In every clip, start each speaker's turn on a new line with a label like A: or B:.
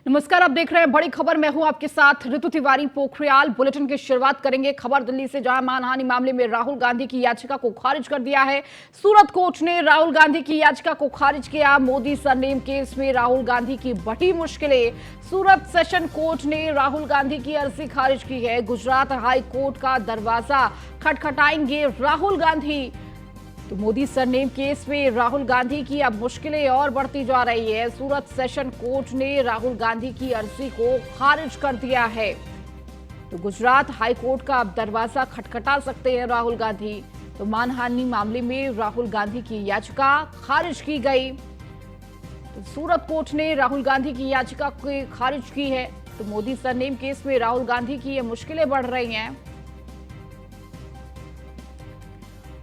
A: नमस्कार, आप देख रहे हैं बड़ी खबर। मैं हूं आपके साथ ऋतु तिवारी। पोखरियाल बुलेटिन की शुरुआत करेंगे खबर दिल्ली से, जहां मानहानि मामले में राहुल गांधी की याचिका को खारिज कर दिया है। सूरत कोर्ट ने राहुल गांधी की याचिका को खारिज किया। मोदी सरनेम केस में राहुल गांधी की बड़ी मुश्किलें। सूरत सेशन कोर्ट ने राहुल गांधी की अर्जी खारिज की है। गुजरात हाई कोर्ट का दरवाजा खटखटाएंगे राहुल गांधी। तो मोदी सरनेम केस में राहुल गांधी की अब मुश्किलें और बढ़ती जा रही है। सूरत सेशन कोर्ट ने राहुल गांधी की अर्जी को खारिज कर दिया है। तो गुजरात हाई कोर्ट का अब दरवाजा खटखटा सकते हैं राहुल गांधी। तो मानहानि मामले में राहुल गांधी की याचिका खारिज की गई। तो सूरत कोर्ट ने राहुल गांधी की याचिका को खारिज की है। तो मोदी सरनेम केस में राहुल गांधी की ये मुश्किलें बढ़ रही हैं।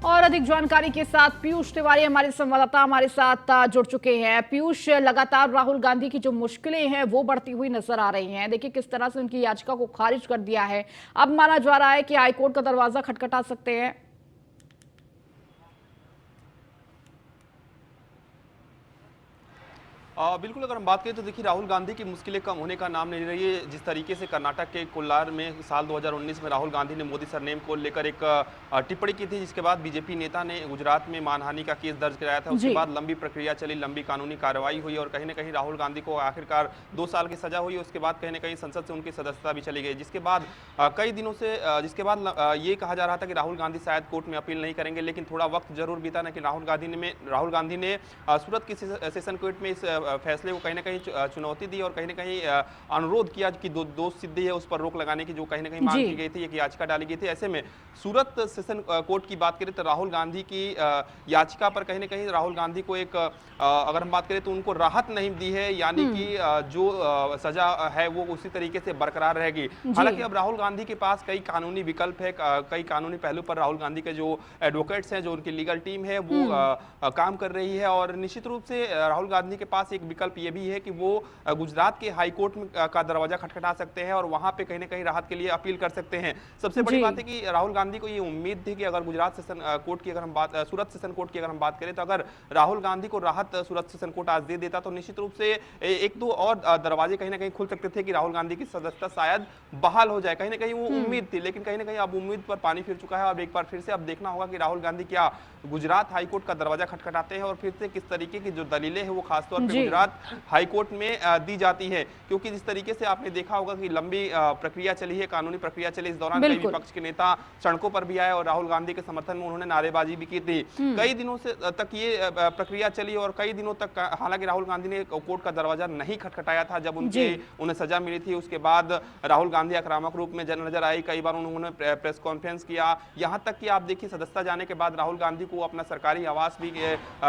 A: और अधिक जानकारी के साथ पीयूष तिवारी हमारे संवाददाता हमारे साथ जुड़ चुके हैं। पीयूष, लगातार राहुल गांधी की जो मुश्किलें हैं वो बढ़ती हुई नजर आ रही हैं। देखिए किस तरह से उनकी याचिका को खारिज कर दिया है। अब माना जा रहा है कि हाईकोर्ट का दरवाजा खटखटा सकते हैं।
B: बिल्कुल, अगर हम बात करें तो देखिए राहुल गांधी की मुश्किलें कम होने का नाम नहीं ले रही है। जिस तरीके से कर्नाटक के कोल्लार में साल 2019 में राहुल गांधी ने मोदी सरनेम को लेकर एक टिप्पणी की थी, जिसके बाद बीजेपी नेता ने गुजरात में मानहानि का केस दर्ज कराया था। उसके बाद लंबी प्रक्रिया चली, लंबी कानूनी कार्रवाई हुई और कहीं ना कहीं राहुल गांधी को आखिरकार 2 साल की सजा हुई। उसके बाद कहीं ना कहीं संसद से उनकी सदस्यता भी चली गई, जिसके बाद कई दिनों से जिसके बाद ये कहा जा रहा था कि राहुल गांधी शायद कोर्ट में अपील नहीं करेंगे, लेकिन थोड़ा वक्त जरूर बीता ना कि राहुल गांधी ने सूरत की सेशन कोर्ट में इस फैसले को कहीं ना कहीं चुनौती दी और कहीं ना कहीं अनुरोध किया कि दोष सिद्धि है उस पर रोक लगाने की जो कहीं ना कहीं मांग की गई थी, एक याचिका डाली गई थी। ऐसे में सूरत सेशन कोर्ट की बात करें तो राहुल गांधी की याचिका पर कहीं ना कहीं राहुल गांधी को एक अगर हम बात करें तो उनको राहत नहीं दी है, यानी कि जो सजा है वो उसी तरीके से बरकरार रहेगी। हालांकि अब राहुल गांधी के पास कई कानूनी विकल्प है, कई कानूनी पहलू पर राहुल गांधी के जो एडवोकेट्स हैं, जो उनकी लीगल टीम है वो काम कर रही है। और निश्चित रूप से राहुल गांधी के पास एक विकल्प ये भी है कि वो गुजरात के हाई कोर्ट का दरवाजा खटखटा सकते हैं और वहां पे कहीं ना कहीं राहत के लिए अपील कर सकते हैं। सबसे बड़ी बात है कि राहुल गांधी को ये उम्मीद थी कि अगर गुजरात सेशन कोर्ट की अगर हम बात सूरत सेशन कोर्ट की अगर हम बात करें तो अगर राहुल गांधी को राहत सूरत सेशन कोर्ट आज दे देता तो निश्चित रूप से एक दो और दरवाजे कहीं ना कहीं खुल सकते थे कि राहुल गांधी की सदस्यता शायद बहाल हो जाए। कहीं ना कहीं वो उम्मीद थी, लेकिन कहीं ना कहीं अब उम्मीद पर पानी फिर चुका है। अब एक बार फिर से अब देखना होगा कि राहुल गांधी क्या गुजरात हाईकोर्ट का दरवाजा खटखटाते हैं और फिर से किस तरीके की जो दलीलें हैं वो खासतौर पर गुजरात हाईकोर्ट में दी जाती है। क्योंकि जिस तरीके से आपने देखा होगा कि लंबी प्रक्रिया चली है, कानूनी प्रक्रिया चली, इस दौरान कई विपक्ष के नेता सड़कों पर भी आए और राहुल गांधी के समर्थन में उन्होंने नारेबाजी भी की थी। कई दिनों से तक ये प्रक्रिया चली और कई दिनों तक हालांकि राहुल गांधी ने कोर्ट का दरवाजा नहीं खटखटाया था। जब उन्हें सजा मिली थी उसके बाद राहुल गांधी आक्रामक रूप में नजर आई, कई बार उन्होंने प्रेस कॉन्फ्रेंस किया, यहां तक कि आप देखिए सदस्यता जाने के बाद राहुल गांधी को अपना सरकारी आवास भी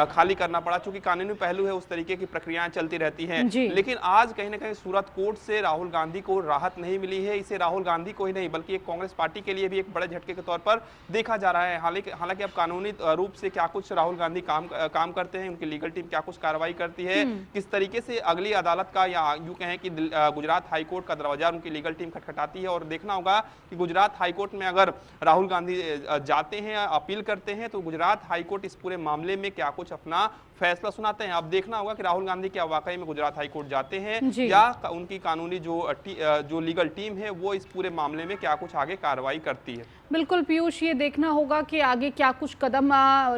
B: खाली करना पड़ा, चूंकि कानूनी पहलू है उस तरीके की प्रक्रियाएं चलती रहती हैं। लेकिन आज कहीं ना कहीं सूरत कोर्ट से राहुल गांधी को राहत नहीं मिली है। इसे राहुल गांधी को ही नहीं बल्कि एक कांग्रेस पार्टी के लिए भी एक बड़े झटके के तौर पर देखा जा रहा है। हालांकि अब कानूनी रूप से क्या कुछ राहुल गांधी काम करते हैं, उनकी लीगल टीम क्या कुछ कार्रवाई करती है, किस तरीके से अगली अदालत का या यूं कहें कि गुजरात हाईकोर्ट का दरवाजा उनकी लीगल टीम खटखटाती है। और देखना होगा कि गुजरात हाईकोर्ट में अगर राहुल गांधी जाते हैं, अपील करते हैं, तो गुजरात हाईकोर्ट इस पूरे मामले में क्या कुछ अपना फैसला सुनाते हैं। अब देखना होगा कि राहुल गांधी क्या वाकई में गुजरात हाईकोर्ट जाते हैं या उनकी कानूनी जो लीगल टीम है वो इस पूरे मामले में क्या कुछ आगे कार्रवाई करती है।
A: बिल्कुल पीयूष, ये देखना होगा कि आगे क्या कुछ कदम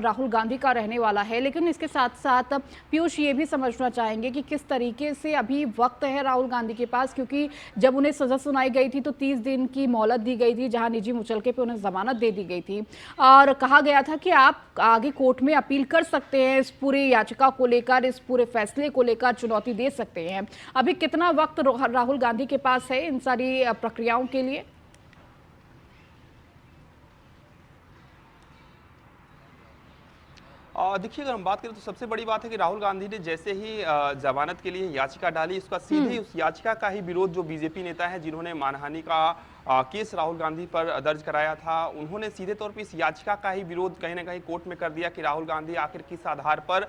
A: राहुल गांधी का रहने वाला है। लेकिन इसके साथ साथ पीयूष ये भी समझना चाहेंगे कि किस तरीके से अभी वक्त है राहुल गांधी के पास, क्योंकि जब उन्हें सजा सुनाई गई थी तो 30 दिन की मोहलत दी गई थी, जहां निजी मुचलके पे उन्हें जमानत दे दी गई थी और कहा गया था कि आप आगे कोर्ट में अपील कर सकते हैं, इस पूरी याचिका को लेकर, इस पूरे फैसले को लेकर चुनौती दे सकते हैं। अभी कितना वक्त राहुल गांधी के पास है इन सारी प्रक्रियाओं के लिए?
B: देखिए अगर हम बात करें तो सबसे बड़ी बात है कि राहुल गांधी ने जैसे ही जमानत के लिए याचिका डाली, उसका सीधे उस याचिका का ही विरोध जो बीजेपी नेता है जिन्होंने मानहानि का केस राहुल गांधी पर दर्ज कराया था, उन्होंने सीधे तौर पर इस याचिका का ही विरोध कहीं ना कहीं कोर्ट में कर दिया कि राहुल गांधी आखिर किस आधार पर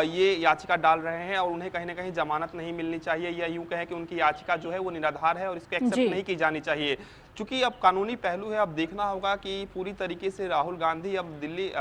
B: ये याचिका डाल रहे हैं और उन्हें कहीं ना कहीं जमानत नहीं मिलनी चाहिए या यूं कहें कि उनकी याचिका जो है वो निराधार है और इसको एक्सेप्ट नहीं की जानी चाहिए। चूंकि अब कानूनी पहलू है, अब देखना होगा कि पूरी तरीके से राहुल गांधी अब दिल्ली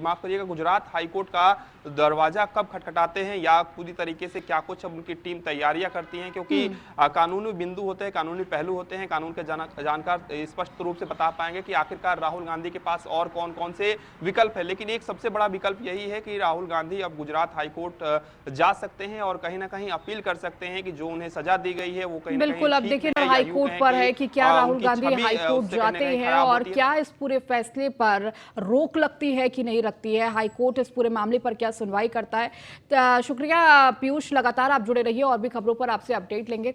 B: माफ करिएगा गुजरात हाईकोर्ट का दरवाजा कब खटखटाते हैं या पूरी तरीके से क्या कुछ अब उनकी टीम तैयारियां करती हैं, क्योंकि कानूनी बिंदु होते हैं, कानूनी पहलू होते हैं, कानून के जानकार स्पष्ट रूप से बता पाएंगे कि आखिरकार राहुल गांधी के पास और कौन कौन से विकल्प है। लेकिन एक सबसे बड़ा विकल्प यही है कि राहुल गांधी अब गुजरात हाईकोर्ट जा सकते हैं और कहीं ना कहीं अपील कर सकते हैं कि जो उन्हें सजा दी गई है वो कहीं ना
A: बिल्कुल।
B: कहीं
A: अब
B: ठीक
A: देखिए
B: है,
A: ना हाईकोर्ट पर है कि क्या राहुल
B: उनकी
A: गांधी
B: छवि
A: हाईकोर्ट
B: उससे कहीं ना
A: जाते
B: कहीं
A: हैं
B: खराब
A: और
B: होती है।
A: क्या इस पूरे फैसले पर रोक लगती है कि नहीं लगती है, हाईकोर्ट इस पूरे मामले पर क्या सुनवाई करता है। शुक्रिया पीयूष, लगातार आप जुड़े रहिए और भी खबरों पर आपसे अपडेट लेंगे।